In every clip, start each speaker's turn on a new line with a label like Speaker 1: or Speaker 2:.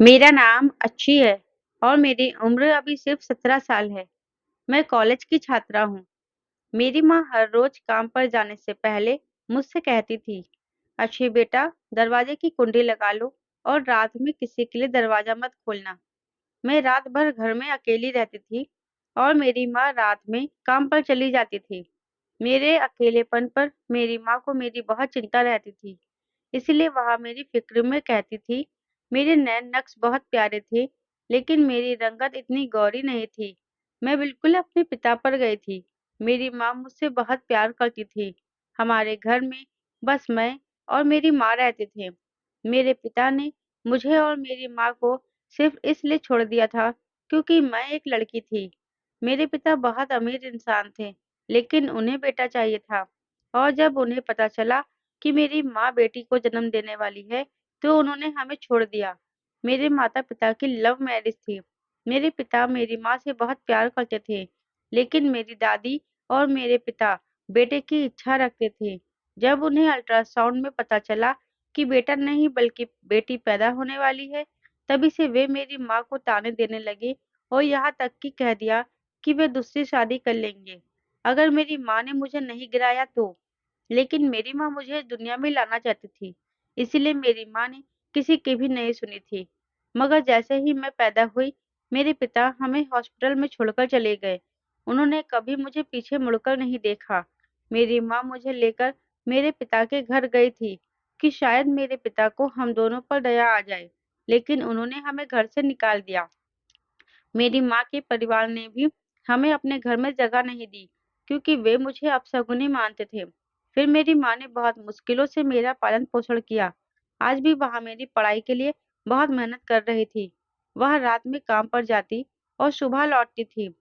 Speaker 1: मेरा नाम अच्छी है और मेरी उम्र अभी सिर्फ 17 साल है। मैं कॉलेज की छात्रा हूँ। मेरी माँ हर रोज काम पर जाने से पहले मुझसे कहती थी, अच्छी बेटा, दरवाजे की कुंडी लगा लो और रात में किसी के लिए दरवाजा मत खोलना। मैं रात भर घर में अकेली रहती थी और मेरी माँ रात में काम पर चली जाती थी। मेरे अकेलेपन पर मेरी माँ को मेरी बहुत चिंता रहती थी। इसलिए वह मेरी फ़िक्र में कहती थी, मेरे नैन नक्श बहुत प्यारे थे, लेकिन मेरी रंगत इतनी गौरी नहीं थी। मैं बिल्कुल अपने पिता पर गई थी। मेरी माँ मुझसे बहुत प्यार करती थी। हमारे घर में बस मैं और मेरी माँ रहते थे। मेरे पिता ने मुझे और मेरी माँ को सिर्फ इसलिए छोड़ दिया था, क्योंकि मैं एक लड़की थी। मेरे पिता बहुत अमीर इंसान थे, लेकिन उन्हें बेटा चाहिए था और जब उन्हें पता चला कि मेरी माँ बेटी को जन्म देने वाली है, तो उन्होंने हमें छोड़ दिया। मेरे माता-पिता की लव मैरिज थी। मेरे पिता मेरी माँ से बहुत प्यार करते थे, लेकिन मेरी दादी और मेरे पिता बेटे की इच्छा रखते थे। जब उन्हें अल्ट्रासाउंड में पता चला कि बेटा नहीं बल्कि बेटी पैदा होने वाली है, तभी से वे मेरी माँ को ताने देने लगे और यहाँ तक कि कह दिया कि वे दूसरी शादी कर लेंगे, अगर मेरी माँ ने मुझे नहीं गिराया तो। लेकिन मेरी माँ मुझे दुनिया में लाना चाहती थी, इसीलिए मेरी माँ ने किसी की भी नहीं सुनी थी। मगर जैसे ही मैं पैदा हुई, मेरे पिता हमें हॉस्पिटल में छोड़कर चले गए। उन्होंने कभी मुझे पीछे मुड़कर नहीं देखा। मेरी माँ मुझे लेकर मेरे पिता के घर गई थी कि शायद मेरे पिता को हम दोनों पर दया आ जाए, लेकिन उन्होंने हमें घर से निकाल दिया। मेरी माँ के परिवार ने भी हमें अपने घर में जगह नहीं दी, क्योंकि वे मुझे अपशगुनी मानते थे। फिर मेरी माँ ने बहुत मुश्किलों से मेरा पालन-पोषण किया। आज भी वह मेरी पढ़ाई के लिए बहुत मेहनत कर रही थी। वह रात में काम पर जाती और सुबह लौटती थी।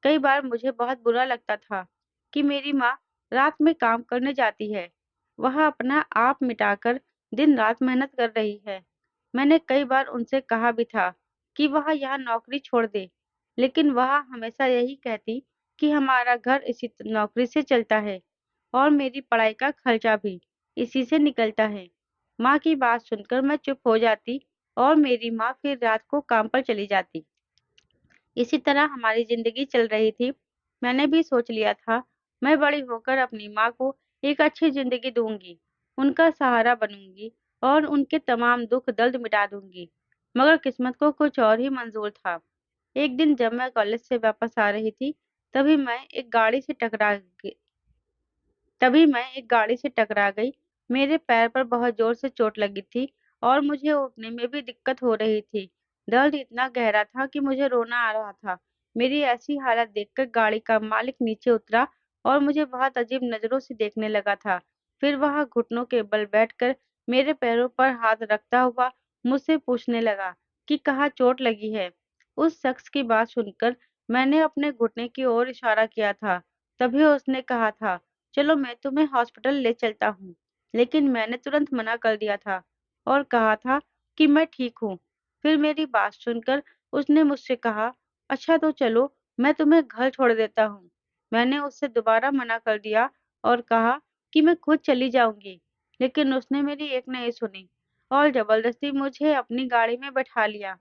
Speaker 1: कई बार मुझे बहुत बुरा लगता था कि मेरी माँ रात में काम करने जाती है। वह अपना आप मिटाकर दिन-रात मेहनत कर रही है। मैंने कई बार उनसे कहा भी था कि वह यहाँ नौकरी छोड़ दे, लेकिन वह हमेशा यही कहती कि हमारा घर इसी नौकरी से चलता है और मेरी पढ़ाई का खर्चा भी इसी से निकलता है। माँ की बात सुनकर मैं चुप हो जाती और मेरी माँ फिर रात को काम पर चली जाती। इसी तरह हमारी ज़िंदगी चल रही थी। मैंने भी सोच लिया था, मैं बड़ी होकर अपनी माँ को एक अच्छी ज़िंदगी दूँगी, उनका सहारा बनूँगी और उनके तमाम दुःख-दर्द मिटा दूँगी। मगर किस्मत को कुछ और ही मंज़ूर था। एक दिन जब मैं कॉलेज से वापस आ रही थी, तभी मैं एक गाड़ी से टकरा ग तभी मैं एक गाड़ी से टकरा गई। मेरे पैर पर बहुत ज़ोर से चोट लगी थी और मुझे उठने में भी दिक्कत हो रही थी। दर्द इतना गहरा था कि मुझे रोना आ रहा था। मेरी ऐसी हालत देखकर गाड़ी का मालिक नीचे उतरा और मुझे बहुत अजीब नज़रों से देखने लगा था। फिर वह घुटनों के बल बैठकर मेरे पैरों पर हाथ रखता हुआ मुझसे पूछने लगा कि कहाँ चोट लगी है। उस शख्स की बात सुनकर मैंने अपने घुटने की ओर इशारा किया था। तभी उसने कहा था, चलो मैं तुम्हें हॉस्पिटल ले चलता हूँ। लेकिन मैंने तुरंत मना कर दिया था और कहा था कि मैं ठीक हूँ। फिर मेरी बात सुनकर उसने मुझसे कहा, अच्छा तो चलो, मैं तुम्हें घर छोड़ देता हूँ। मैंने उससे दोबारा मना कर दिया और कहा कि मैं खुद चली जाऊँगी। लेकिन उसने मेरी एक नहीं सुनी और ज़बरदस्ती मुझे अपनी गाड़ी में बैठा लिया।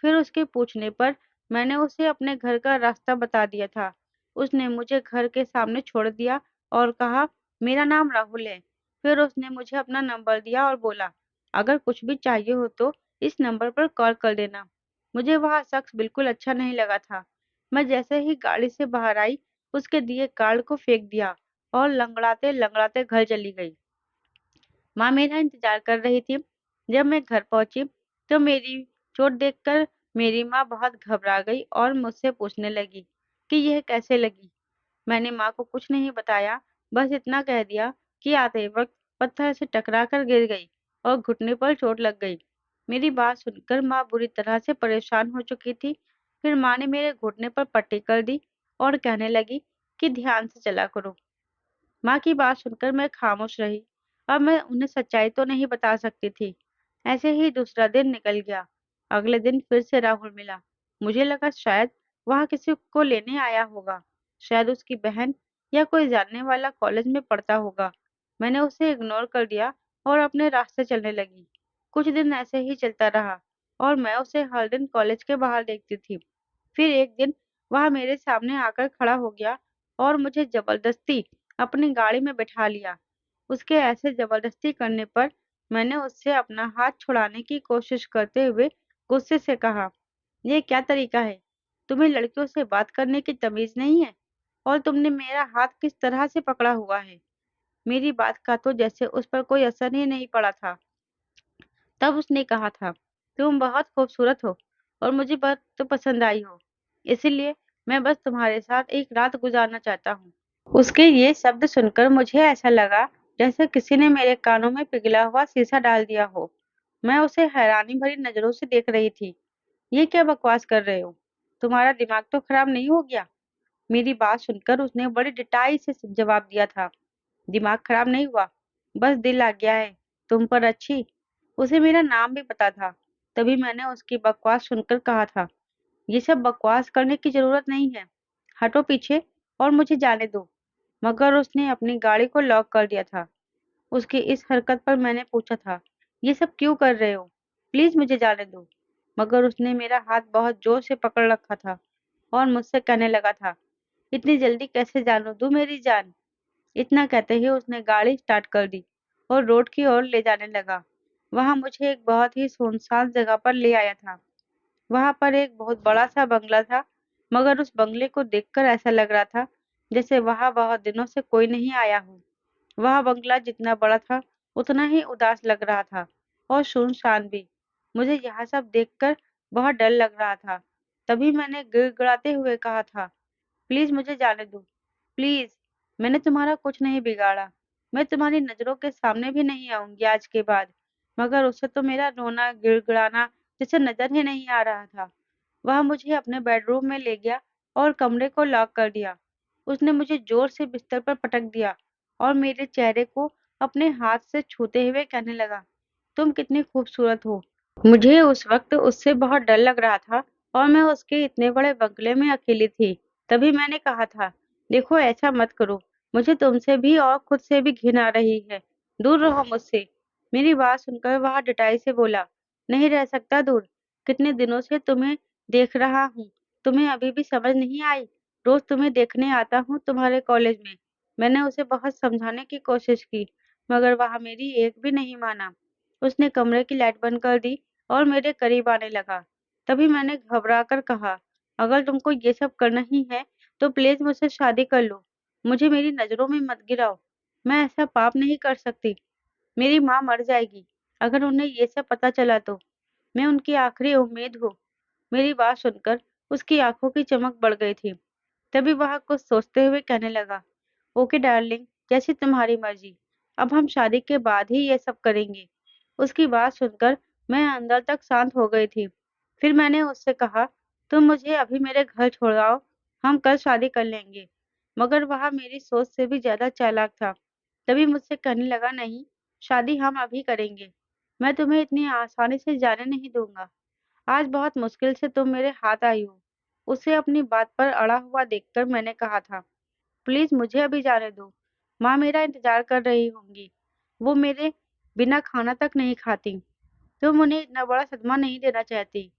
Speaker 1: फिर उसके पूछने पर मैंने उसे अपने घर का रास्ता बता दिया था। उसने मुझे घर के सामने छोड़ दिया और कहा, मेरा नाम राहुल है। फिर उसने मुझे अपना नंबर दिया और बोला, अगर कुछ भी चाहिए हो तो इस नंबर पर कॉल कर देना। मुझे वह शख्स बिल्कुल अच्छा नहीं लगा था। मैं जैसे ही गाड़ी से बाहर आई, उसके दिए कार्ड को फेंक दिया और लंगड़ाते-लंगड़ाते घर चली गई। माँ मेरा इंतज़ार कर रही थी। जब मैं घर पहुँची, तो मेरी चोट देखकर मेरी माँ बहुत घबरा गई और मुझसे पूछने लगी कि यह कैसे लगी। मैंने माँ को कुछ नहीं बताया, बस इतना कह दिया कि आते वक़्त पत्थर से टकरा कर गिर गई और घुटने पर चोट लग गई। मेरी बात सुनकर माँ बुरी तरह से परेशान हो चुकी थी। फिर माँ ने मेरे घुटने पर पट्टी कर दी और कहने लगी कि ध्यान से चला करो। माँ की बात सुनकर मैं खामोश रही। अब मैं उन्हें सच्चाई तो नहीं बता सकती थी। ऐसे ही दूसरा दिन निकल गया। अगले दिन फिर से राहुल मिला। मुझे लगा शायद वह किसी को लेने आया होगा। शायद उसकी बहन या कोई जानने वाला कॉलेज में पढ़ता होगा। मैंने उसे इग्नोर कर दिया और अपने रास्ते चलने लगी। कुछ दिन ऐसे ही चलता रहा और मैं उसे हर दिन कॉलेज के बाहर देखती थी। फिर एक दिन वह मेरे सामने आकर खड़ा हो गया और मुझे जबरदस्ती अपनी गाड़ी में बैठा लिया। उसके ऐसे जबरदस्ती करने पर मैंने उससे अपना हाथ छुड़ाने की कोशिश करते हुए गुस्से से कहा, ये क्या तरीका है? तुम्हें लड़कियों से बात करने की तमीज नहीं है? और तुमने मेरा हाथ किस तरह से पकड़ा हुआ है? मेरी बात का तो जैसे उस पर कोई असर ही नहीं पड़ा था। तब उसने कहा था, तुम बहुत खूबसूरत हो और मुझे बहुत तो पसंद आई हो। इसीलिए मैं बस तुम्हारे साथ एक रात गुजारना चाहता हूँ। उसके ये शब्द सुनकर मुझे ऐसा लगा जैसे किसी ने मेरे कानों में पिघला हुआ शीशा डाल दिया हो। मैं उसे हैरानी भरी नजरों से देख रही थी। ये क्या बकवास कर रहे हो? तुम्हारा दिमाग तो खराब नहीं हो गया? मेरी बात सुनकर उसने बड़ी डिटाई से जवाब दिया था। दिमाग खराब नहीं हुआ, बस दिल आ गया है तुम पर अच्छी। उसे मेरा नाम भी पता था। तभी मैंने उसकी बकवास सुनकर कहा था, ये सब बकवास करने की जरूरत नहीं है। हटो पीछे और मुझे जाने दो। मगर उसने अपनी गाड़ी को लॉक कर दिया था। उसकी इस हरकत पर मैंने पूछा था, ये सब क्यों कर रहे हो? प्लीज मुझे जाने दो। मगर उसने मेरा हाथ बहुत जोर से पकड़ रखा था और मुझसे कहने लगा था, इतनी जल्दी कैसे जाने दूं मेरी जान? इतना कहते ही उसने गाड़ी स्टार्ट कर दी और रोड की ओर ले जाने लगा। वहां मुझे एक बहुत ही सुनसान जगह पर ले आया था। वहां पर एक बहुत बड़ा सा बंगला था, मगर उस बंगले को देखकर ऐसा लग रहा था जैसे वहां बहुत दिनों से कोई नहीं आया हो। वह बंगला जितना बड़ा था, उतना ही उदास लग रहा था और सुनसान भी। मुझे यह सब देखकर बहुत डर लग रहा था। तभी मैंने गिड़गिड़ाते हुए कहा था, प्लीज मुझे जाने दो। प्लीज, मैंने तुम्हारा कुछ नहीं बिगाड़ा। मैं तुम्हारी नजरों के सामने भी नहीं आऊंगी आज के बाद। मगर उसे तो मेरा रोना गिड़गिड़ाना जैसे नजर ही नहीं आ रहा था। वह मुझे अपने बेडरूम में ले गया और कमरे को लॉक कर दिया। उसने मुझे जोर से बिस्तर पर पटक दिया और मेरे चेहरे को अपने हाथ से छूते हुए कहने लगा, तुम कितनी खूबसूरत हो। मुझे उस वक्त उससे बहुत डर लग रहा था और मैं उसके इतने बड़े बंगले में अकेली थी। तभी मैंने कहा था, देखो ऐसा मत करो। मुझे तुमसे भी और खुद से भी घिन आ रही है। दूर रहो मुझसे। मेरी बात सुनकर वह डटाई से बोला, नहीं रह सकता दूर। कितने दिनों से तुम्हें देख रहा हूँ। तुम्हें अभी भी समझ नहीं आई? रोज तुम्हें देखने आता हूँ तुम्हारे कॉलेज में। मैंने उसे बहुत समझाने की कोशिश की, मगर वह मेरी एक भी नहीं माना। उसने कमरे की लाइट बंद कर दी और मेरे करीब आने लगा। तभी मैंने घबरा कर कहा, अगर तुमको ये सब करना ही है तो प्लीज मुझसे शादी कर लो। मुझे मेरी नजरों में मत गिराओ। मैं ऐसा पाप नहीं कर सकती। मेरी माँ मर जाएगी अगर उन्हें ये सब पता चला तो। मैं उनकी आखिरी उम्मीद हूँ। मेरी बात सुनकर उसकी आंखों की चमक बढ़ गई थी। तभी वह कुछ सोचते हुए कहने लगा, ओके डार्लिंग, जैसी तुम्हारी मर्जी। अब हम शादी के बाद ही ये सब करेंगे। उसकी बात सुनकर मैं अंदर तक शांत हो गई थी। फिर मैंने उससे कहा, तुम मुझे अभी मेरे घर छोड़ आओ, हम कल शादी कर लेंगे। मगर वह मेरी सोच से भी ज्यादा चालाक था। तभी मुझसे कहने लगा, नहीं, शादी हम अभी करेंगे। मैं तुम्हें इतनी आसानी से जाने नहीं दूंगा। आज बहुत मुश्किल से तुम मेरे हाथ आई हो। उसे अपनी बात पर अड़ा हुआ देखकर मैंने कहा था, प्लीज मुझे अभी जाने दो। माँ मेरा इंतजार कर रही होंगी। वो मेरे बिना खाना तक नहीं खाती। तुम उन्हें इतना बड़ा सदमा नहीं देना चाहती।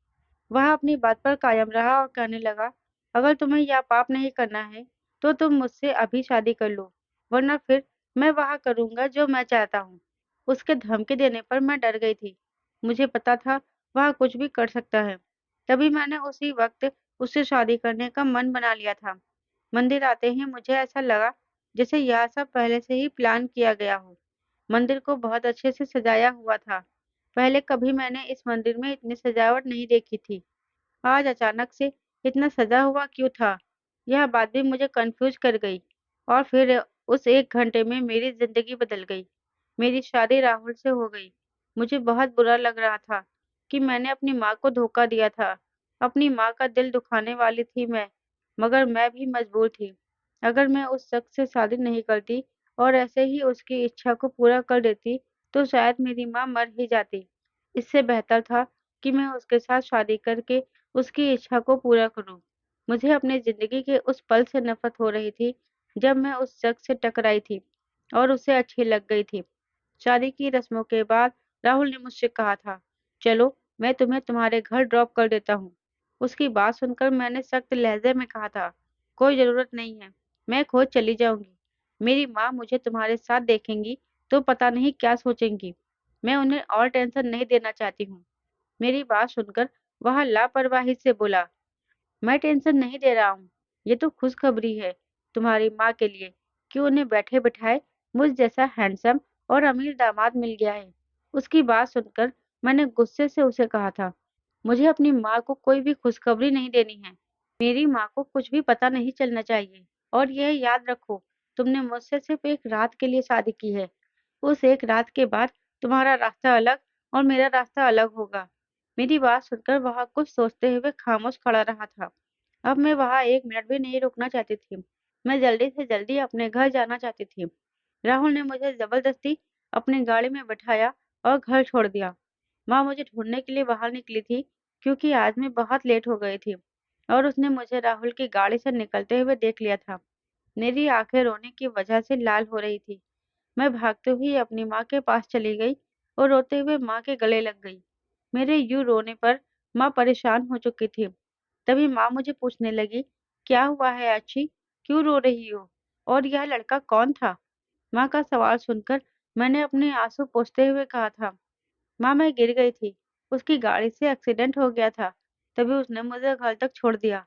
Speaker 1: वह अपनी बात पर कायम रहा और कहने लगा, अगर तुम्हें यह पाप नहीं करना है तो तुम मुझसे अभी शादी कर लो, वरना फिर मैं वह करूंगा जो मैं चाहता हूँ। उसके धमकी देने पर मैं डर गई थी। मुझे पता था वह कुछ भी कर सकता है। तभी मैंने उसी वक्त उससे शादी करने का मन बना लिया था। मंदिर आते ही मुझे ऐसा लगा जैसे यह सब पहले से ही प्लान किया गया हो। मंदिर को बहुत अच्छे से सजाया हुआ था। पहले कभी मैंने इस मंदिर में इतनी सजावट नहीं देखी थी। आज अचानक से इतना सजा हुआ क्यों था? यह बात भी मुझे कंफ्यूज कर गई। और फिर उस एक घंटे में मेरी जिंदगी बदल गई। मेरी शादी राहुल से हो गई। मुझे बहुत बुरा लग रहा था कि मैंने अपनी माँ को धोखा दिया था। अपनी माँ का दिल दुखाने वाली थी मैं, मगर मैं भी मजबूर थी। अगर मैं उस शख्स से शादी नहीं करती और ऐसे ही उसकी इच्छा को पूरा कर देती, तो शायद मेरी माँ मर ही जाती। इससे बेहतर था कि मैं उसके साथ शादी करके उसकी इच्छा को पूरा करूं। मुझे अपनी जिंदगी के उस पल से नफरत हो रही थी जब मैं उस शख्स से टकराई थी और उसे अच्छी लग गई थी। शादी की रस्मों के बाद राहुल ने मुझसे कहा था, चलो मैं तुम्हें तुम्हारे घर ड्रॉप कर देता हूँ। उसकी बात सुनकर मैंने सख्त लहजे में कहा था, कोई जरूरत नहीं है, मैं खुद चली जाऊंगी। मेरी माँ मुझे तुम्हारे साथ देखेंगी तो पता नहीं क्या सोचेंगी। मैं उन्हें और टेंशन नहीं देना चाहती हूँ। मेरी बात सुनकर वह लापरवाही से बोला, मैं टेंशन नहीं दे रहा हूँ। ये तो खुशखबरी है तुम्हारी माँ के लिए कि उन्हें बैठे बिठाए मुझ जैसा हैंडसम और अमीर दामाद मिल गया है। उसकी बात सुनकर मैंने गुस्से से उसे कहा था, मुझे अपनी माँ को कोई भी खुशखबरी नहीं देनी है। मेरी माँ को कुछ भी पता नहीं चलना चाहिए। और यह याद रखो, तुमने मुझसे सिर्फ एक रात के लिए शादी की है। उस एक रात के बाद तुम्हारा रास्ता अलग और मेरा रास्ता अलग होगा। मेरी बात सुनकर वह कुछ सोचते हुए खामोश खड़ा रहा था। अब मैं वहाँ एक मिनट भी नहीं रुकना चाहती थी। मैं जल्दी से जल्दी अपने घर जाना चाहती थी। राहुल ने मुझे जबरदस्ती अपनी गाड़ी में बिठाया और घर छोड़ दिया। माँ मुझे ढूंढने के लिए बाहर निकली थी क्योंकि आज मैं बहुत लेट हो गई थी और उसने मुझे राहुल की गाड़ी से निकलते हुए देख लिया था। मेरी आंखें रोने की वजह से लाल हो रही थी। मैं भागते हुए अपनी माँ के पास चली गई और रोते हुए माँ के गले लग गई। मेरे यूं रोने पर माँ परेशान हो चुकी थी। तभी माँ मुझे पूछने लगी, क्या हुआ है अच्छी, क्यों रो रही हो, और यह लड़का कौन था? माँ का सवाल सुनकर मैंने अपने आंसू पोंछते हुए कहा था, माँ मैं गिर गई थी, उसकी गाड़ी से एक्सीडेंट हो गया था, तभी उसने मुझे घर तक छोड़ दिया।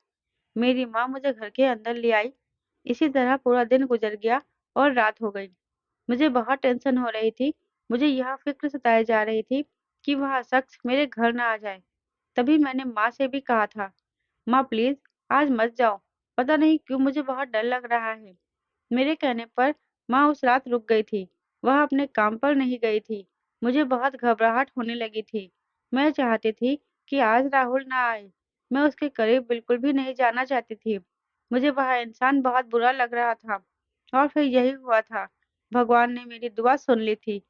Speaker 1: मेरी माँ मुझे घर के अंदर ले आई। इसी तरह पूरा दिन गुजर गया और रात हो गई। मुझे बहुत टेंशन हो रही थी। मुझे यह फ़िक्र सताई जा रही थी कि वह शख्स मेरे घर ना आ जाए। तभी मैंने माँ से भी कहा था, माँ प्लीज़ आज मत जाओ। पता नहीं क्यों मुझे बहुत डर लग रहा है। मेरे कहने पर माँ उस रात रुक गई थी। वह अपने काम पर नहीं गई थी। मुझे बहुत घबराहट होने लगी थी। मैं चाहती थी कि आज राहुल ना आए। मैं उसके करीब बिल्कुल भी नहीं जाना चाहती थी। मुझे वह इंसान बहुत बुरा लग रहा था। और फिर यही हुआ था। भगवान ने मेरी दुआ सुन ली थी।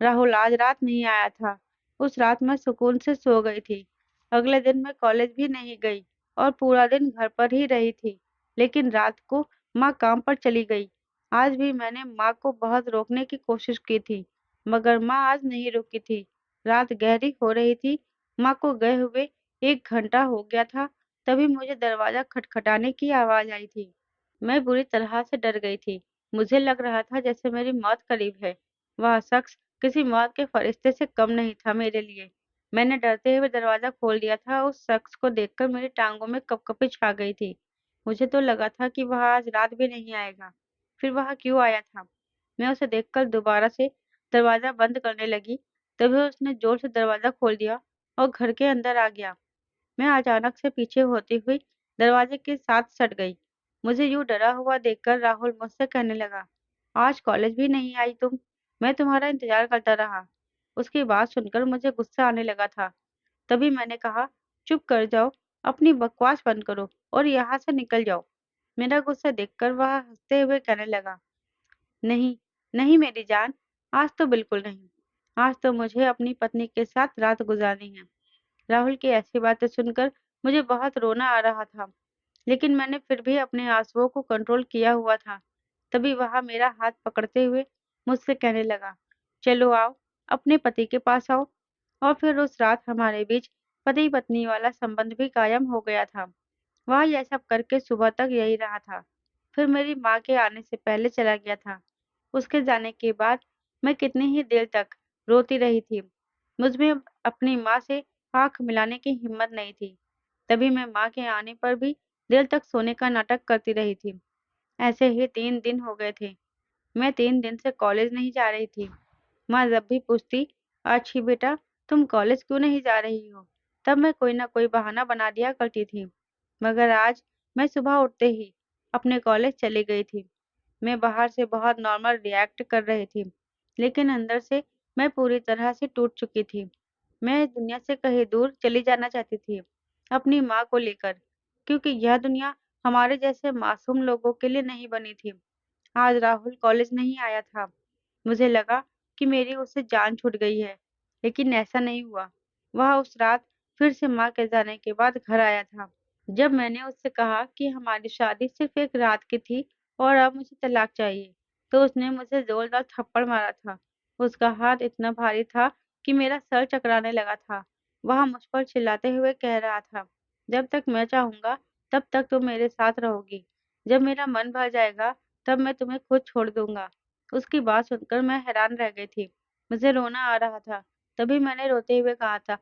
Speaker 1: राहुल आज रात नहीं आया था। उस रात मैं सुकून से सो गई थी। अगले दिन मैं कॉलेज भी नहीं गई और पूरा दिन घर पर ही रही थी। लेकिन रात को माँ काम पर चली गई। आज भी मैंने माँ को बहुत रोकने की कोशिश की थी, मगर माँ आज नहीं रुकी थी। रात गहरी हो रही थी। माँ को गए हुए 1 घंटा हो गया था। तभी मुझे दरवाजा खटखटाने की आवाज आई थी। मैं बुरी तरह से डर गई थी। मुझे लग रहा था जैसे मेरी मौत करीब है। वह शख्स किसी मौत के फरिश्ते से कम नहीं था मेरे लिए। मैंने डरते हुए दरवाजा खोल दिया था। उस शख्स को देखकर मेरी टांगों में कपकपी छा गई थी। मुझे तो लगा था कि वह आज रात भी नहीं आएगा। फिर वह क्यों आया था? मैं उसे देखकर दोबारा से दरवाजा बंद करने लगी। तभी उसने जोर से दरवाजा खोल दिया और घर के अंदर आ गया। मैं अचानक से पीछे होती हुई दरवाजे के साथ सट गई। मुझे यूं डरा हुआ देखकर राहुल मुझसे कहने लगा, आज कॉलेज भी नहीं आई तुम? मैं तुम्हारा इंतजार करता रहा। उसकी बात सुनकर मुझे गुस्सा आने लगा था। तभी मैंने कहा, चुप कर जाओ, अपनी बकवास बंद करो और यहाँ से निकल जाओ। मेरा गुस्सा देखकर वह हंसते हुए कहने लगा, नहीं, नहीं मेरी जान, आज तो बिल्कुल नहीं। आज तो मुझे अपनी पत्नी के साथ रात गुजारनी है। राहुल की ऐसी बातें सुनकर मुझे बहुत रोना आ रहा था, लेकिन मैंने फिर भी अपने आंसुओं को कंट्रोल किया हुआ था। तभी वह मेरा हाथ पकड़ते हुए मुझसे कहने लगा, चलो आओ, अपने पति के पास आओ। और फिर उस रात हमारे बीच पति पत्नी वाला संबंध भी कायम हो गया था। वह यह सब करके सुबह तक यही रहा था। फिर मेरी माँ के आने से पहले चला गया था। उसके जाने के बाद मैं कितनी ही देर तक रोती रही थी। मुझ में अपनी माँ से आंख मिलाने की हिम्मत नहीं थी। तभी मैं माँ के आने पर भी देर तक सोने का नाटक करती रही थी। ऐसे ही 3 दिन हो गए थे। मैं 3 दिन से कॉलेज नहीं जा रही थी। माँ जब भी पूछती, अच्छी बेटा तुम कॉलेज क्यों नहीं जा रही हो, तब मैं कोई ना कोई बहाना बना दिया करती थी। मगर आज मैं सुबह उठते ही अपने कॉलेज चली गई थी। मैं बाहर से बहुत नॉर्मल रिएक्ट कर रही थी, लेकिन अंदर से मैं पूरी तरह से टूट चुकी थी। मैं इस दुनिया से कहीं दूर चली जाना चाहती थी, अपनी माँ को लेकर, क्योंकि यह दुनिया हमारे जैसे मासूम लोगों के लिए नहीं बनी थी। आज राहुल कॉलेज नहीं आया था। मुझे लगा कि मेरी उससे जान छूट गई है, लेकिन ऐसा नहीं हुआ। वह उस रात फिर से माँ के जाने के बाद घर आया था। जब मैंने उससे कहा कि हमारी शादी सिर्फ एक रात की थी और अब मुझे तलाक चाहिए, तो उसने मुझे जोरदार थप्पड़ मारा था। उसका हाथ इतना भारी था कि मेरा सर चकराने लगा था। वह मुझ पर चिल्लाते हुए कह रहा था, जब तक मैं चाहूँगा, तब तक तुम मेरे साथ रहोगी। जब मेरा मन भर जाएगा, तब मैं तुम्हें खुद छोड़ दूँगा। उसकी बात सुनकर मैं हैरान रह गई थी। मुझे रोना आ रहा था। तभी मैंने रोते हुए कहा था,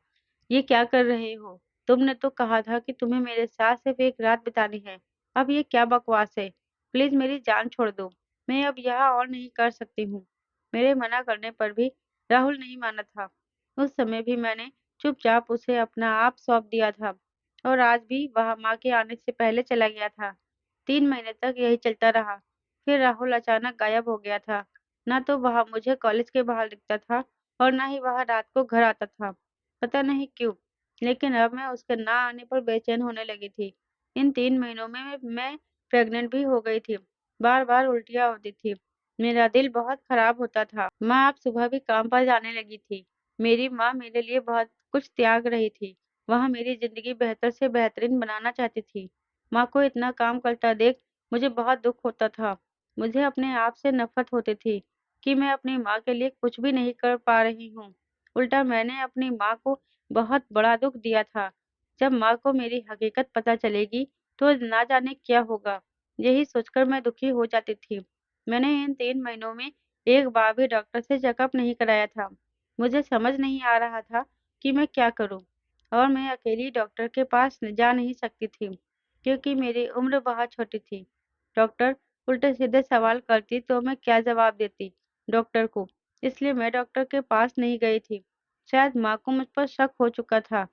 Speaker 1: ये क्या कर रहे हो? तुमने तो कहा था कि तुम्हें मेरे साथ सिर्फ एक रात बितानी है। अब ये क्या बकवास है? प्लीज़ मेरी जान छोड़ दो। मैं अब यहाँ और नहीं कर सकती हूँ। मेरे मना करने पर भी राहुल नहीं माना था। उस समय भी मैंने चुपचाप उसे अपना आप सौंप दिया था और आज भी वह माँ के आने से पहले चला गया था। 3 महीने तक यही चलता रहा। फिर राहुल अचानक गायब हो गया था। ना तो वह मुझे कॉलेज के बाहर दिखता था और ना ही वह रात को घर आता था। पता नहीं क्यों, लेकिन अब मैं उसके ना आने पर बेचैन होने लगी थी। इन 3 महीनों में मैं प्रेग्नेंट भी हो गई थी। बार-बार उल्टियाँ होती थी। मेरा दिल बहुत खराब होता था। माँ अब सुबह भी काम पर जाने लगी थी। मेरी माँ मेरे लिए बहुत कुछ त्याग रही थी। वह मेरी ज़िंदगी बेहतर से बेहतरीन बनाना चाहती थी। माँ को इतना काम करता देख मुझे बहुत दुःख होता था। मुझे अपने आप से नफ़रत होती थी कि मैं अपनी माँ के लिए कुछ भी नहीं कर पा रही हूँ। उल्टा मैंने अपनी माँ को बहुत बड़ा दुःख दिया था। जब माँ को मेरी हकीकत पता चलेगी, तो ना जाने क्या होगा। यही सोचकर मैं दुखी हो जाती थी। मैंने इन 3 महीनों में एक बार भी डॉक्टर से चेकअप नहीं कराया था। मुझे समझ नहीं आ रहा था कि मैं क्या करूँ? और मैं अकेली डॉक्टर के पास जा नहीं सकती थी, क्योंकि मेरी उम्र बहुत छोटी थी। डॉक्टर उल्टे-सीधे सवाल करती तो मैं क्या जवाब देती डॉक्टर को? इसलिए मैं डॉक्टर के पास नहीं गई थी। शायद माँ को मुझ पर शक हो चुका था।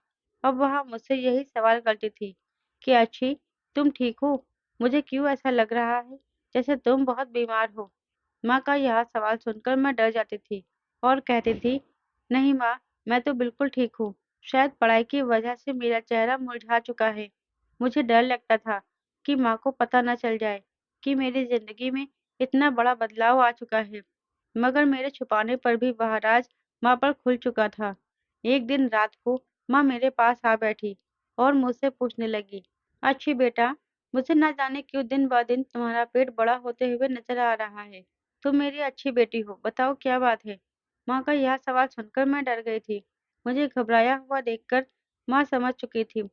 Speaker 1: अब वह मुझसे यही सवाल करती थी कि अच्छी, तुम ठीक हो? मुझे क्यों ऐसा लग रहा है जैसे तुम बहुत बीमार हो? माँ का यह सवाल सुनकर मैं डर जाती थी और कहती थी, नहीं माँ, मैं तो बिल्कुल ठीक हूँ। शायद पढ़ाई की वजह से मेरा चेहरा मुरझा चुका है। मुझे डर लगता था कि माँ को पता न चल जाए कि मेरी जिंदगी में इतना बड़ा बदलाव आ चुका है। मगर मेरे छुपाने पर भी वह राज माँ पर खुल चुका था। एक दिन रात को माँ मेरे पास आ बैठी और मुझसे पूछने लगी, अच्छी बेटा, मुझे ना जाने क्यों दिन ब दिन तुम्हारा पेट बड़ा होते हुए नजर आ रहा है। तुम मेरी अच्छी बेटी हो, बताओ क्या बात है? माँ का यह सवाल सुनकर मैं डर गई थी। मुझे घबराया हुआ देखकर माँ समझ चुकी थी।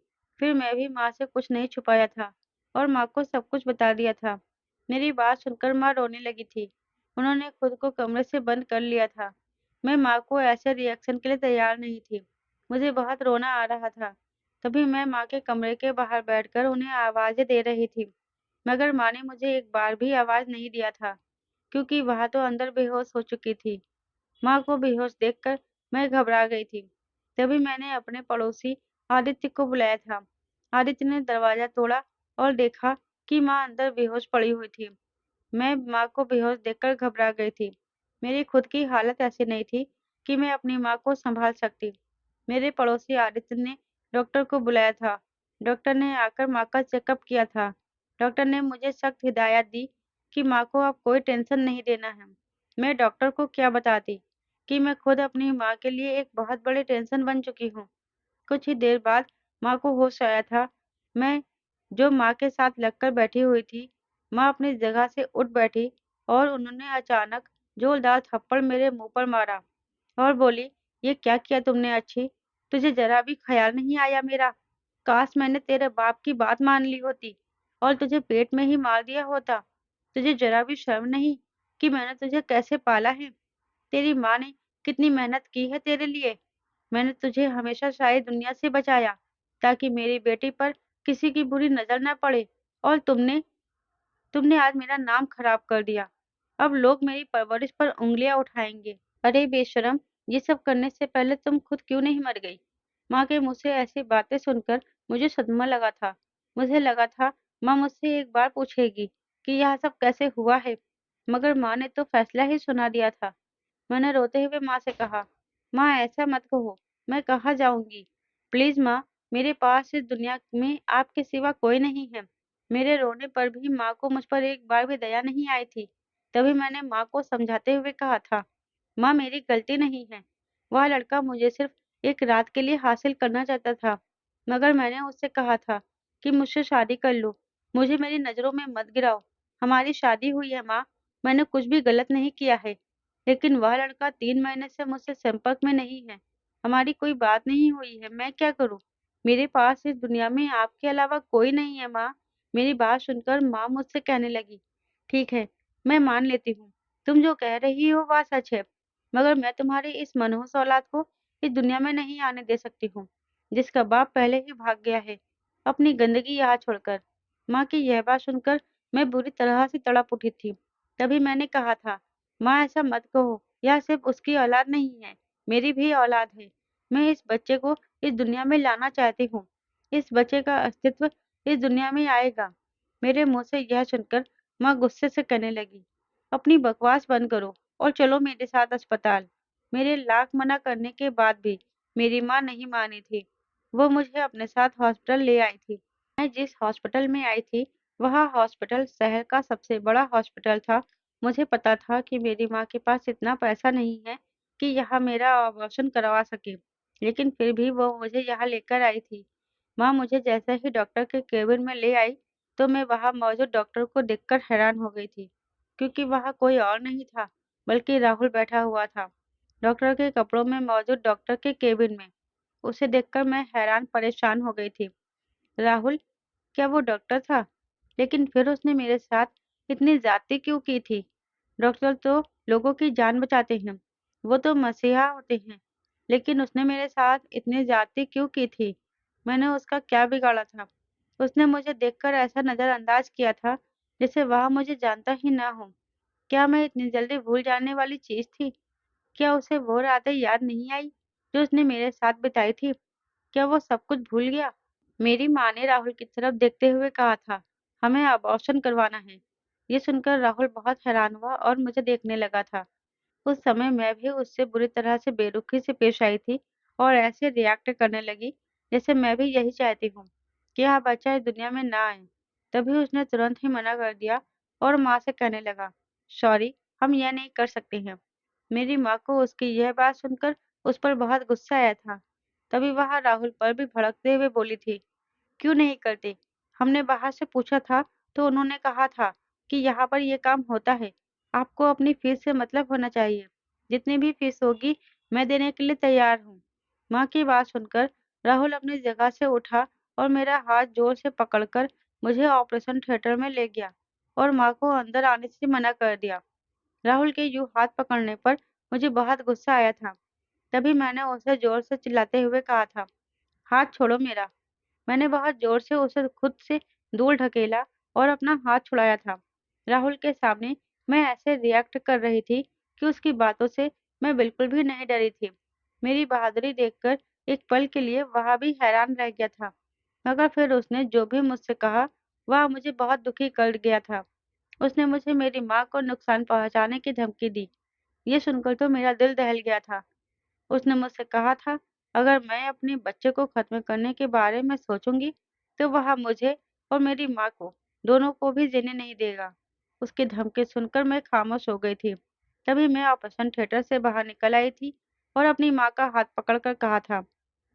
Speaker 1: फिर मैं भी माँ से कुछ नहीं छुपाया था और माँ को सब कुछ बता दिया था। मेरी बात सुनकर माँ रोने लगी थी। उन्होंने खुद को कमरे से बंद कर लिया था। मैं माँ को ऐसे रिएक्शन के लिए तैयार नहीं थी। मुझे बहुत रोना आ रहा था। तभी मैं माँ के कमरे के बाहर बैठकर उन्हें आवाज़ें दे रही थी। मगर माँ ने मुझे एक बार भी आवाज़ नहीं दिया था, क्योंकि वह तो अंदर बेहोश हो चुकी थी। माँ को बेहोश देखकर मैं घबरा गई थी। तभी मैंने अपने पड़ोसी आदित्य को बुलाया था। आदित्य ने दरवाज़ा तोड़ा और देखा कि माँ अंदर बेहोश पड़ी हुई थी। मैं माँ को बेहोश देखकर घबरा गई थी। मेरी खुद की हालत ऐसी नहीं थी कि मैं अपनी माँ को सँभाल सकती। मेरे पड़ोसी आदित्य ने डॉक्टर को बुलाया था। डॉक्टर ने आकर माँ का चेकअप किया था। डॉक्टर ने मुझे सख्त हिदायत दी कि माँ को अब कोई टेंशन नहीं देना है। मैं डॉक्टर को क्या बताती कि मैं खुद अपनी माँ के लिए एक बहुत बड़ी टेंशन बन चुकी हूँ। कुछ ही देर बाद माँ को होश आया था। मैं जो माँ के साथ लगकर बैठी हुई थी, माँ अपनी जगह से उठ बैठी और उन्होंने अचानक जोरदार थप्पड़ मेरे मुँह पर मारा और बोली, ये क्या किया तुमने अच्छी? तुझे ज़रा भी ख़याल नहीं आया मेरा? काश मैंने तेरे बाप की बात मान ली होती और तुझे पेट में ही मार दिया होता। तुझे ज़रा भी शर्म नहीं कि मैंने तुझे कैसे पाला है? तेरी माँ ने कितनी मेहनत की है तेरे लिए। मैंने तुझे हमेशा सारी दुनिया से बचाया ताकि मेरी बेटी पर किसी की बुरी नज़र न पड़े और तुमने तुमने आज मेरा नाम खराब कर दिया। अब लोग मेरी परवरिश पर उँगलियाँ उठाएँगे। अरे बेशर्म! ये सब करने से पहले तुम खुद क्यों नहीं मर गई? माँ के मुँह से ऐसी बातें सुनकर मुझे सदमा लगा था। मुझे लगा था माँ मुझसे एक बार पूछेगी कि यह सब कैसे हुआ है, मगर माँ ने तो फैसला ही सुना दिया था। मैंने रोते हुए माँ से कहा, माँ ऐसा मत कहो, मैं कहाँ जाऊँगी? प्लीज़ माँ, मेरे पास इस दुनिया में आपके सिवा कोई नहीं है। मेरे रोने पर भी माँ को मुझ पर एक बार भी दया नहीं आई थी। तभी मैंने माँ को समझाते हुए कहा था, माँ मेरी गलती नहीं है। वह लड़का मुझे सिर्फ एक रात के लिए हासिल करना चाहता था, मगर मैंने उससे कहा था कि मुझसे शादी कर लो। मुझे मेरी नज़रों में मत गिराओ। हमारी शादी हुई है माँ, मैंने कुछ भी गलत नहीं किया है। लेकिन वह लड़का 3 महीने से मुझसे संपर्क में नहीं है हमारी कोई बात नहीं हुई है, मैं क्या करूँ? मेरे पास इस दुनिया में आपके अलावा कोई नहीं है माँ। मेरी बात सुनकर माँ मुझसे कहने लगी, ठीक है, मैं मान लेती हूँ, तुम जो कह रही हो वह सच है, मगर मैं तुम्हारी इस मनहूस औलाद को इस दुनिया में नहीं आने दे सकती हूँ, जिसका बाप पहले ही भाग गया है, अपनी गंदगी यहाँ छोड़कर। माँ की यह बात सुनकर मैं बुरी तरह से तड़प उठी थी। तभी मैंने कहा था, माँ ऐसा मत कहो, यह सिर्फ उसकी औलाद नहीं है, मेरी भी औलाद है। मैं इस बच्चे को इस दुनिया में लाना चाहती हूँ। इस बच्चे का अस्तित्व इस दुनिया में आएगा। मेरे मुँह से यह सुनकर माँ गुस्से से कहने लगी, अपनी बकवास बंद करो और चलो मेरे साथ अस्पताल। मेरे लाख मना करने के बाद भी मेरी माँ नहीं मानी थी। वो मुझे अपने साथ हॉस्पिटल ले आई थी। मैं जिस हॉस्पिटल में आई थी, वह हॉस्पिटल शहर का सबसे बड़ा हॉस्पिटल था। मुझे पता था कि मेरी माँ के पास इतना पैसा नहीं है कि यहाँ मेरा ऑपरेशन करवा सके, लेकिन फिर भी वो मुझे यहाँ लेकर आई थी। माँ मुझे जैसे ही डॉक्टर के केबिन में ले आई, तो मैं वहाँ मौजूद डॉक्टर को देखकर हैरान हो गई थी, क्योंकि वहाँ कोई और नहीं था, बल्कि राहुल बैठा हुआ था, डॉक्टर के कपड़ों में मौजूद डॉक्टर के केबिन में। उसे देखकर मैं हैरान परेशान हो गई थी। राहुल, क्या वो डॉक्टर था? लेकिन फिर उसने मेरे साथ इतनी ज़्यादती क्यों की थी? डॉक्टर तो लोगों की जान बचाते हैं, वो तो मसीहा होते हैं, लेकिन उसने मेरे साथ इतनी ज़्यादती क्यों की थी? मैंने उसका क्या बिगाड़ा था? उसने मुझे देखकर ऐसा नज़रअंदाज किया था, जैसे वह मुझे जानता ही ना हो। क्या मैं इतनी जल्दी भूल जाने वाली चीज़ थी? क्या उसे वो रातें याद नहीं आई, जो उसने मेरे साथ बिताई थी? क्या वो सब कुछ भूल गया? मेरी माँ ने राहुल की तरफ देखते हुए कहा था, हमें अबॉर्शन करवाना है। ये सुनकर राहुल बहुत हैरान हुआ और मुझे देखने लगा था। उस समय मैं भी उससे बुरी तरह से बेरुखी से पेश आई थी और ऐसे रिएक्ट करने लगी जैसे मैं भी यही चाहती हूँ कि यह बच्चा इस दुनिया में ना आए। तभी उसने तुरंत ही मना कर दिया और माँ से कहने लगा, सॉरी, हम यह नहीं कर सकते हैं। मेरी माँ को उसकी यह बात सुनकर उस पर बहुत गुस्सा आया था। तभी वह राहुल पर भी भड़कते हुए बोली थी, क्यों नहीं करते? हमने बाहर से पूछा था, तो उन्होंने कहा था कि यहाँ पर ये काम होता है। आपको अपनी फीस से मतलब होना चाहिए। जितनी भी फीस होगी, मैं देने के लिए तैयार हूँ। माँ की बात सुनकर राहुल अपनी जगह से उठा और मेरा हाथ जोर से पकड़कर मुझे ऑपरेशन थिएटर में ले गया और माँ को अंदर आने से मना कर दिया। राहुल के यूं हाथ पकड़ने पर मुझे बहुत गुस्सा आया था। तभी मैंने उसे जोर से चिल्लाते हुए कहा था, हाथ छोड़ो मेरा। मैंने बहुत जोर से उसे खुद से दूर ढकेला और अपना हाथ छुड़ाया था। राहुल के सामने मैं ऐसे रिएक्ट कर रही थी कि उसकी बातों से मैं बिल्कुल भी नहीं डरी थी। मेरी बहादुरी देखकर एक पल के लिए वह भी हैरान रह गया था, मगर फिर उसने जो भी मुझसे कहा, वह मुझे बहुत दुखी कर गया था। उसने मुझे मेरी माँ को नुकसान पहुंचाने की धमकी दी। ये सुनकर तो मेरा दिल दहल गया था। उसने मुझसे कहा था, अगर मैं अपने बच्चे को खत्म करने के बारे में सोचूंगी, तो वह मुझे और मेरी माँ को, दोनों को भी जीने नहीं देगा। उसकी धमकी सुनकर मैं खामोश हो गई थी। तभी मैं ऑपरेशन थिएटर से बाहर निकल आई थी और अपनी माँ का हाथ पकड़कर कहा था,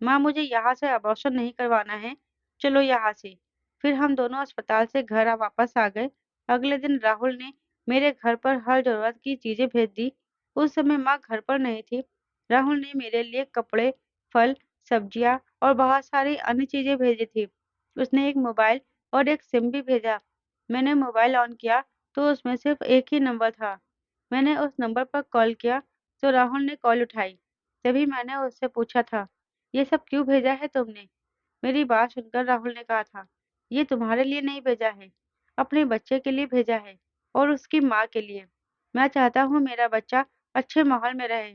Speaker 1: माँ मुझे यहाँ से अबॉर्शन नहीं करवाना है, चलो यहाँ से। फिर हम दोनों अस्पताल से घर वापस आ गए। अगले दिन राहुल ने मेरे घर पर हर जरूरत की चीजें भेज दी। उस समय माँ घर पर नहीं थी। राहुल ने मेरे लिए कपड़े, फल, सब्जियाँ और बहुत सारी अन्य चीज़ें भेजी थी। उसने एक मोबाइल और एक सिम भी भेजा। मैंने मोबाइल ऑन किया तो उसमें सिर्फ एक ही नंबर था। मैंने उस नंबर पर कॉल किया तो राहुल ने कॉल उठाई। तभी मैंने उससे पूछा था, ये सब क्यों भेजा है तुमने? मेरी बात सुनकर राहुल ने कहा था, ये तुम्हारे लिए नहीं भेजा है, अपने बच्चे के लिए भेजा है और उसकी माँ के लिए। मैं चाहता हूँ मेरा बच्चा अच्छे माहौल में रहे।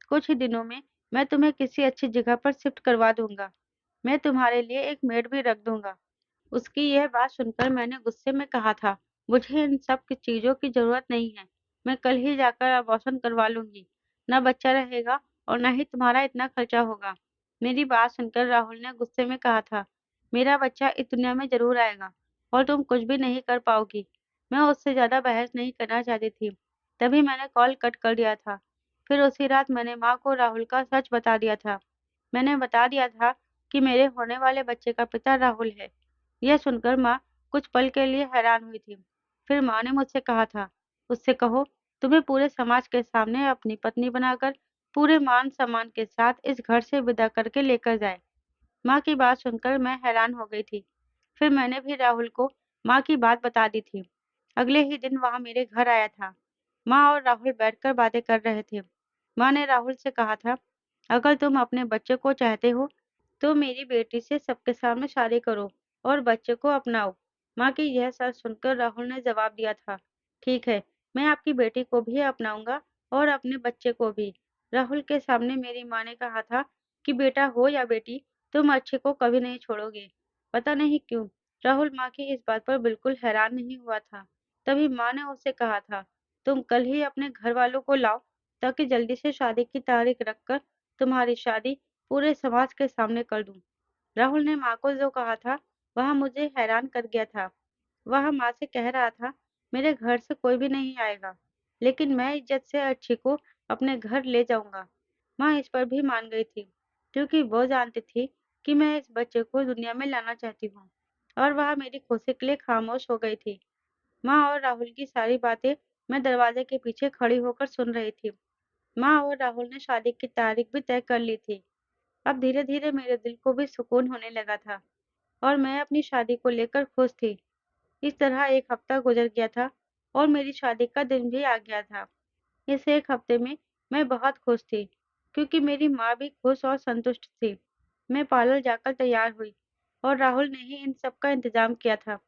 Speaker 1: कुछ ही दिनों में मैं तुम्हें किसी अच्छी जगह पर शिफ्ट करवा दूंगा। मैं तुम्हारे लिए एक मेड भी रख दूंगा। उसकी यह बात सुनकर मैंने गुस्से में कहा था, मुझे इन सब की चीजों की जरूरत नहीं है। मैं कल ही जाकर अबॉर्शन करवा लूंगी। न बच्चा रहेगा और न ही तुम्हारा इतना खर्चा होगा। मेरी बात सुनकर राहुल ने गुस्से में कहा था, मेरा बच्चा इस दुनिया में जरूर आएगा और तुम कुछ भी नहीं कर पाओगी। मैं उससे ज्यादा बहस नहीं करना चाहती थी। तभी मैंने कॉल कट कर दिया था। फिर उसी रात मैंने माँ को राहुल का सच बता दिया था। मैंने बता दिया था कि मेरे होने वाले बच्चे का पिता राहुल है। यह सुनकर माँ कुछ पल के लिए हैरान हुई थी। फिर माँ ने मुझसे कहा था, उससे कहो, तुम्हें पूरे समाज के सामने अपनी पत्नी बनाकर पूरे मान-सम्मान के साथ इस घर से विदा करके लेकर जाए। माँ की बात सुनकर मैं हैरान हो गई थी। फिर मैंने भी राहुल को माँ की बात बता दी थी। अगले ही दिन वह मेरे घर आया था। माँ और राहुल बैठकर बातें कर रहे थे। माँ ने राहुल से कहा था, अगर तुम अपने बच्चे को चाहते हो, तो मेरी बेटी से सबके सामने शादी करो और बच्चे को अपनाओ। माँ की यह सच सुनकर राहुल ने जवाब दिया था, ठीक है, मैं आपकी बेटी को भी अपनाऊंगा और अपने बच्चे को भी। राहुल के सामने मेरी माँ ने कहा था कि बेटा हो या बेटी, तुम अच्छे को कभी नहीं छोड़ोगे। पता नहीं क्यों, राहुल माँ की इस बात पर बिल्कुल हैरान नहीं हुआ था। तभी माँ ने उससे कहा था, तुम कल ही अपने घर वालों को लाओ, ताकि जल्दी से शादी की तारीख रखकर तुम्हारी शादी पूरे समाज के सामने कर दूं। राहुल ने माँ को जो कहा था, वह मुझे हैरान कर गया था। वह माँ से कह रहा था, मेरे घर से कोई भी नहीं आएगा, लेकिन मैं इज्जत से अच्छी को अपने घर ले जाऊंगा। माँ इस पर भी मान गई थी, क्योंकि वो जानती थी कि मैं इस बच्चे को दुनिया में लाना चाहती हूँ, और वह मेरी खुशी के लिए खामोश हो गई थी। माँ और राहुल की सारी बातें मैं दरवाजे के पीछे खड़ी होकर सुन रही थी। माँ और राहुल ने शादी की तारीख भी तय कर ली थी। अब धीरे-धीरे मेरे दिल को भी सुकून होने लगा था और मैं अपनी शादी को लेकर खुश थी। इस तरह 1 हफ्ता गुजर गया था और मेरी शादी का दिन भी आ गया था। इस 1 हफ्ते में मैं बहुत खुश थी, क्योंकि मेरी माँ भी खुश और संतुष्ट थी। मैं पार्लर जाकर तैयार हुई और राहुल ने ही इन सब का इंतज़ाम किया था।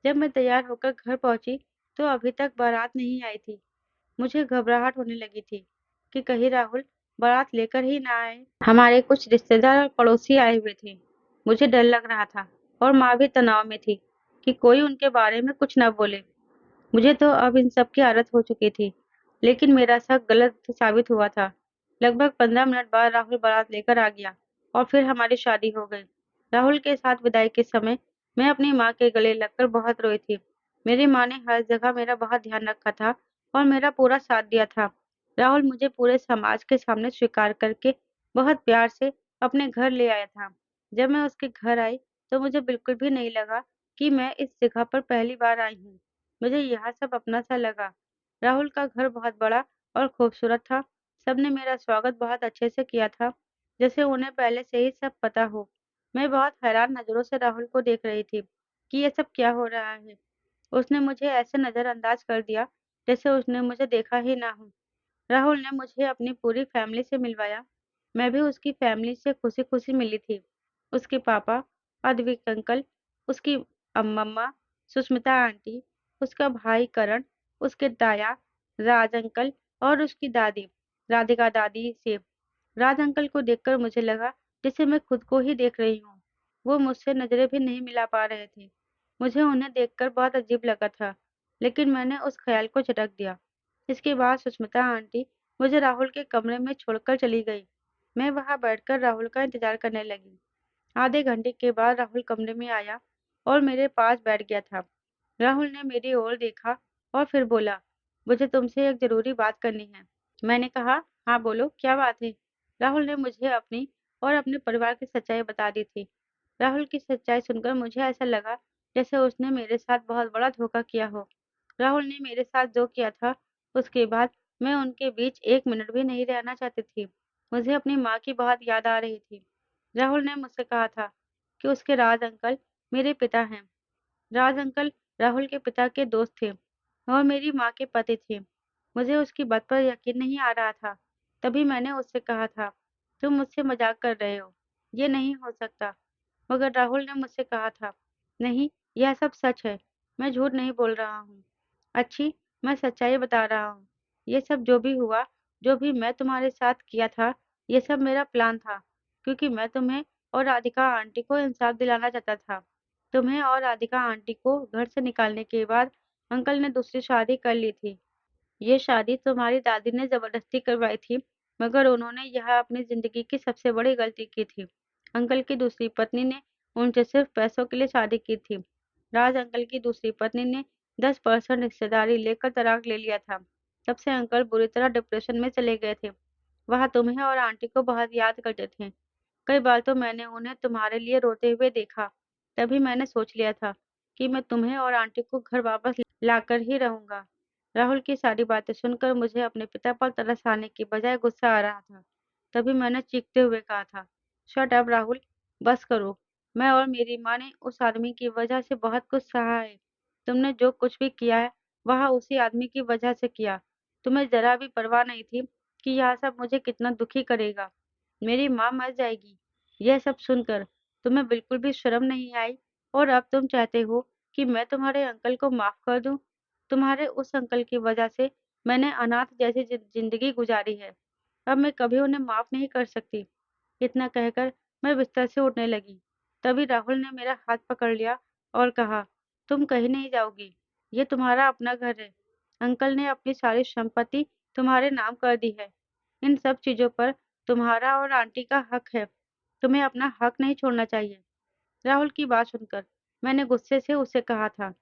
Speaker 1: जब मैं तैयार होकर घर पहुँची, तो अभी तक बारात नहीं आई थी। मुझे घबराहट होने लगी थी कि कहीं राहुल बारात लेकर ही ना आए। हमारे कुछ रिश्तेदार और पड़ोसी आए हुए थे। मुझे डर लग रहा था और माँ भी तनाव में थी कि कोई उनके बारे में कुछ ना बोले। मुझे तो अब इन सब की आदत हो चुकी थी, लेकिन मेरा शक गलत साबित हुआ था। लगभग 15 मिनट बाद राहुल बारात लेकर आ गया और फिर हमारी शादी हो गई। राहुल के साथ विदाई के समय मैं अपनी माँ के गले लगकर बहुत रोई थी। मेरी माँ ने हर जगह मेरा बहुत ध्यान रखा था और मेरा पूरा साथ दिया था। राहुल मुझे पूरे समाज के सामने स्वीकार करके बहुत प्यार से अपने घर ले आया था। जब मैं उसके घर आई, तो मुझे बिल्कुल भी नहीं लगा कि मैं इस जगह पर पहली बार आई हूँ। मुझे यहाँ सब अपना-सा लगा। राहुल का घर बहुत बड़ा और खूबसूरत था। सबने मेरा स्वागत बहुत अच्छे से किया था, जैसे उन्हें पहले से ही सब पता हो। मैं बहुत हैरान नज़रों से राहुल को देख रही थी कि ये सब क्या हो रहा है। उसने मुझे ऐसे नज़रअंदाज कर दिया, जैसे उसने मुझे देखा ही ना हो। राहुल ने मुझे अपनी पूरी फैमिली से मिलवाया। मैं भी उसकी फैमिली से खुशी-खुशी मिली थी। उसके पापा, अद्विक अंकल, उसकी मम्मा, सुष्मिता आंटी, उसका भाई करण, उसके ताया, राज अंकल और उसकी दादी, राधिका दादी से। राज अंकल को देखकर मुझे लगा जैसे मैं खुद को ही देख रही हूँ। वो मुझसे नज़रें भी नहीं मिला पा रहे थे। मुझे उन्हें देखकर बहुत अजीब लगा था, लेकिन मैंने उस ख़्याल को झटक दिया। इसके बाद सुष्मिता आंटी मुझे राहुल के कमरे में छोड़कर चली गई। मैं वहाँ बैठकर राहुल का इंतज़ार करने लगी। आधे घंटे के बाद राहुल कमरे में आया और मेरे पास बैठ गया था। राहुल ने मेरी ओर देखा और फिर बोला, मुझे तुमसे एक ज़रूरी बात करनी है। मैंने कहा, हाँ बोलो, क्या बात है? राहुल ने मुझे अपनी और अपने परिवार की सच्चाई बता दी थी। राहुल की सच्चाई सुनकर मुझे ऐसा लगा जैसे उसने मेरे साथ बहुत बड़ा धोखा किया हो। राहुल ने मेरे साथ जो किया था, उसके बाद मैं उनके बीच 1 मिनट भी नहीं रहना चाहती थी। मुझे अपनी माँ की बहुत याद आ रही थी। राहुल ने मुझसे कहा था कि उसके राज अंकल मेरे पिता हैं। राज अंकल राहुल के पिता के दोस्त थे और मेरी माँ के पति थे। मुझे उसकी बात पर यकीन नहीं आ रहा था। तभी मैंने उससे कहा था, तुम मुझसे मजाक कर रहे हो, ये नहीं हो सकता। मगर राहुल ने मुझसे कहा था, नहीं, यह सब सच है, मैं झूठ नहीं बोल रहा हूँ। अच्छी, मैं सच्चाई बता रहा हूँ। ये सब जो भी हुआ, जो भी मैं तुम्हारे साथ किया था, ये सब मेरा प्लान था, क्योंकि मैं तुम्हें और राधिका आंटी को इंसाफ दिलाना चाहता था। तुम्हें और राधिका आंटी को घर से निकालने के बाद अंकल ने दूसरी शादी कर ली थी। ये शादी तुम्हारी दादी ने ज़बरदस्ती करवाई थी, मगर उन्होंने यह अपनी ज़िंदगी की सबसे बड़ी गलती की थी। अंकल की दूसरी पत्नी ने उनसे सिर्फ पैसों के लिए शादी की थी। राज अंकल की दूसरी पत्नी ने 10% हिस्सेदारी लेकर तलाक ले लिया था। तब से अंकल बुरी तरह डिप्रेशन में चले गए थे। वह तुम्हें और आंटी को बहुत याद करते थे। कई बार तो मैंने उन्हें तुम्हारे लिए रोते हुए देखा। तभी मैंने सोच लिया था कि मैं तुम्हें और आंटी को घर वापस लाकर ही रहूँगा। राहुल की सारी बातें सुनकर मुझे अपने पिता पर तरस आने की बजाय गुस्सा आ रहा था। तभी मैंने चीखते हुए कहा था, शट अप राहुल, बस करो। मैं और मेरी माँ ने उस आदमी की वजह से बहुत कुछ सहा है। तुमने जो कुछ भी किया है, वह उसी आदमी की वजह से किया। तुम्हें जरा भी परवाह नहीं थी कि यह सब मुझे कितना दुखी करेगा। मेरी माँ मर जाएगी। यह सब सुनकर तुम्हें बिल्कुल भी शर्म नहीं आई और अब तुम चाहते हो कि मैं तुम्हारे अंकल को माफ कर दूं। तुम्हारे उस अंकल की वजह से मैंने अनाथ जैसी जिंदगी गुजारी है। अब मैं कभी उन्हें माफ नहीं कर सकती। इतना कहकर मैं बिस्तर से उठने लगी। तभी राहुल ने मेरा हाथ पकड़ लिया और कहा, तुम कहीं नहीं जाओगी। ये तुम्हारा अपना घर है। अंकल ने अपनी सारी संपत्ति तुम्हारे नाम कर दी है। इन सब चीजों पर तुम्हारा और आंटी का हक है। तुम्हें अपना हक नहीं छोड़ना चाहिए। राहुल की बात सुनकर मैंने गुस्से से उसे कहा था,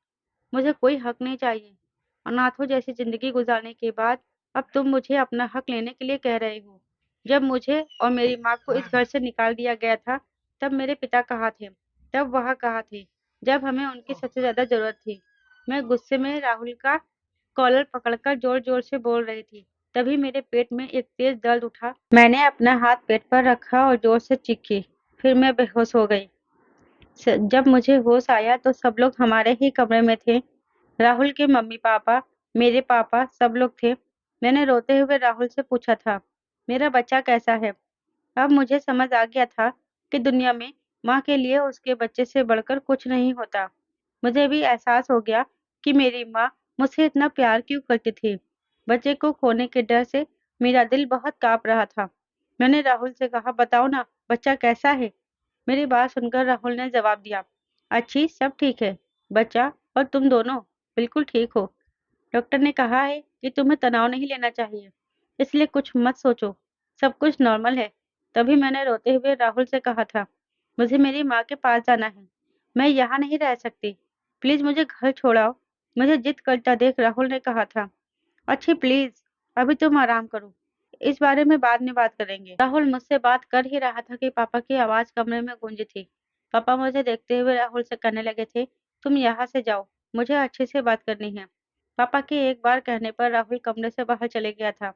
Speaker 1: मुझे कोई हक नहीं चाहिए। अनाथों जैसी जिंदगी गुजारने के बाद अब तुम मुझे अपना हक लेने के लिए कह रहे हो। जब मुझे और मेरी माँ को इस घर से निकाल दिया गया था, तब मेरे पिता कहाँ थे? तब वह कहाँ थे जब हमें उनकी सबसे ज्यादा जरूरत थी? मैं गुस्से में राहुल का कॉलर पकड़कर जोर जोर से बोल रही थी। तभी मेरे पेट में एक तेज दर्द उठा। मैंने अपना हाथ पेट पर रखा और जोर से चीखी। फिर मैं बेहोश हो गई। जब मुझे होश आया तो सब लोग हमारे ही कमरे में थे। राहुल के मम्मी-पापा, मेरे पापा, सब लोग थे। मैंने रोते हुए राहुल से पूछा था, मेरा बच्चा कैसा है? अब मुझे समझ आ गया था कि दुनिया में माँ के लिए उसके बच्चे से बढ़कर कुछ नहीं होता। मुझे भी एहसास हो गया कि मेरी माँ मुझसे इतना प्यार क्यों करती थी। बच्चे को खोने के डर से मेरा दिल बहुत काँप रहा था। मैंने राहुल से कहा, बताओ ना, बच्चा कैसा है? मेरी बात सुनकर राहुल ने जवाब दिया, अच्छी, सब ठीक है। बच्चा और तुम दोनों बिल्कुल ठीक हो। डॉक्टर ने कहा है कि तुम्हें तनाव नहीं लेना चाहिए, इसलिए कुछ मत सोचो, सब कुछ नॉर्मल है। तभी मैंने रोते हुए राहुल से कहा था, मुझे मेरी माँ के पास जाना है, मैं यहाँ नहीं रह सकती, प्लीज मुझे घर छोड़ाओ। मुझे जिद करता देख राहुल ने कहा था, अच्छी प्लीज, अभी तुम आराम करो, इस बारे में बाद में बात करेंगे। राहुल मुझसे बात कर ही रहा था कि पापा की आवाज कमरे में गूंजी थी। पापा मुझे देखते हुए राहुल से कहने लगे थे, तुम यहाँ से जाओ, मुझे अच्छे से बात करनी है। पापा के एक बार कहने पर राहुल कमरे से बाहर चले गया था।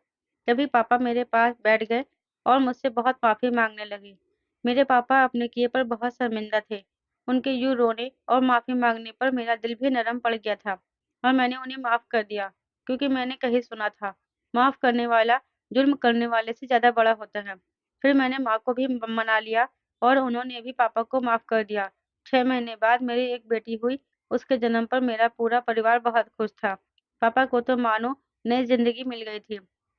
Speaker 1: तभी पापा मेरे पास बैठ गए और मुझसे बहुत माफी मांगने लगे। मेरे पापा अपने किए पर बहुत शर्मिंदा थे। उनके यूं रोने और माफी मांगने पर मेरा दिल भी नरम पड़ गया था और मैंने उन्हें माफ कर दिया, क्योंकि मैंने कहीं सुना था, माफ करने वाला जुर्म करने वाले से ज्यादा बड़ा होता है। फिर मैंने माँ को भी मना लिया और उन्होंने भी पापा को माफ कर दिया। 6 महीने बाद मेरी एक बेटी हुई। उसके जन्म पर मेरा पूरा परिवार बहुत खुश था। पापा को तो मानो नई जिंदगी मिल गई थी।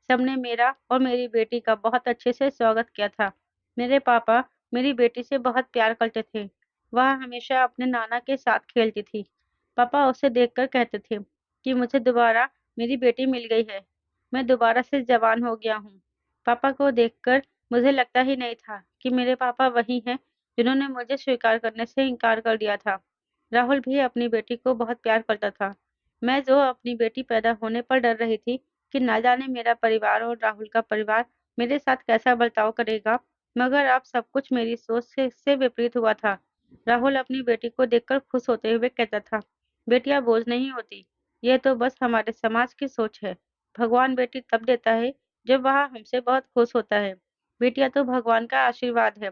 Speaker 1: सबने मेरा और मेरी बेटी का बहुत अच्छे से स्वागत किया था। मेरे पापा मेरी बेटी से बहुत प्यार करते थे। वह हमेशा अपने नाना के साथ खेलती थी। पापा उसे देखकर कहते थे कि मुझे दोबारा मेरी बेटी मिल गई है। मैं दोबारा से जवान हो गया हूँ। पापा को देखकर मुझे लगता ही नहीं था कि मेरे पापा वही हैं जिन्होंने मुझे स्वीकार करने से इनकार कर दिया था। राहुल भी अपनी बेटी को बहुत प्यार करता था। मैं जो अपनी बेटी पैदा होने पर डर रही थी कि ना जाने मेरा परिवार और राहुल का परिवार मेरे साथ कैसा बर्ताव करेगा, मगर अब सब कुछ मेरी सोच से विपरीत हुआ था। राहुल अपनी बेटी को देखकर खुश होते हुए कहता था, बेटियां बोझ नहीं होती, यह तो बस हमारे समाज की सोच है। भगवान बेटी तब देता है जब वह हमसे बहुत खुश होता है। बेटियां तो भगवान का आशीर्वाद है।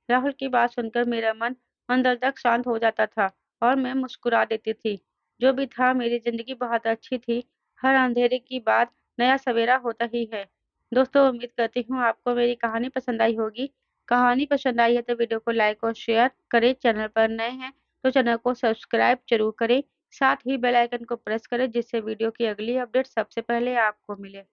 Speaker 1: राहुल की बात सुनकर मेरा मन अंदर तक शांत हो जाता था और मैं मुस्कुरा देती थी। जो भी था, मेरी जिंदगी बहुत अच्छी थी। हर अंधेरे की बाद नया सवेरा होता ही है। दोस्तों, उम्मीद करती हूँ आपको मेरी कहानी पसंद आई होगी। कहानी पसंद आई है तो वीडियो को लाइक और शेयर करें। चैनल पर नए हैं तो चैनल को सब्सक्राइब जरूर करें। साथ ही बेल आइकन को प्रेस करें जिससे वीडियो की अगली अपडेट सबसे पहले आपको मिले।